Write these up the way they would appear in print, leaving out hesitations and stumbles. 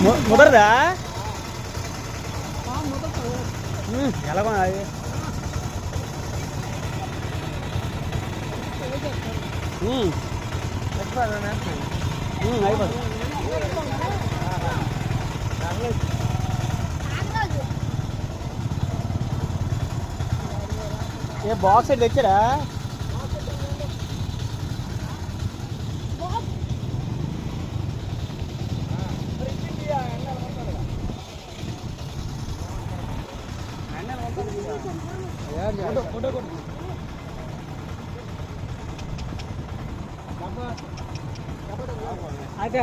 ముదరదా ఎలా అది అయిపోతుంది ఏ బాక్స్ తెచ్చారా అయితే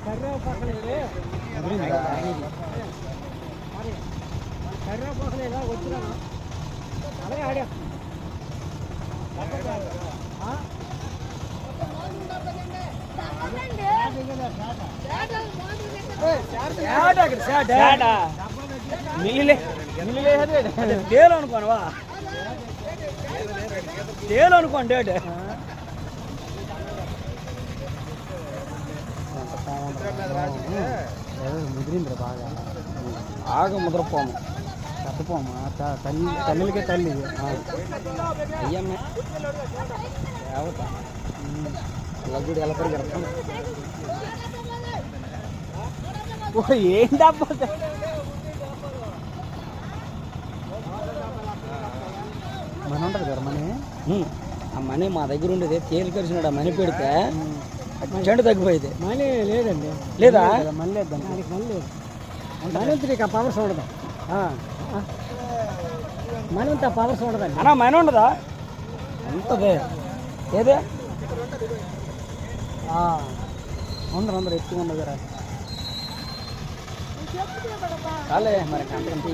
కర్రీ పక్కన కర్రీ ఇలా వచ్చినాను అలాగే ఆడా తేలు అనుకోనవా తేలు అనుకోండి ముదిరింది బాగా బాగా ముద్రపోము పెద్దపోము తల్లికే తల్లి అయ్యమ్మ లగ్గుడు ఎలా పరిగెడతాం ఏంటబ్బా మనీ ఉంటుంది కదా మనీ ఆ మనీ మా దగ్గర ఉండేది తేలి కలిసినాడు ఆ మనీ పెడితే చెండు తగ్గిపోయింది మనీ లేదండి లేదా మనీ లేదండి మనీ లేదు మనీ ఉంటే నీకు ఆ పవర్స్ ఉండదు మనీ ఉంటే ఆ పవర్స్ ఉండదండి అన్నా మనీ ఉండదా ఉంటుంది ఏదే అందరూ ఎక్కువ ఉండదు కదా చాలే మరి అంతకంటే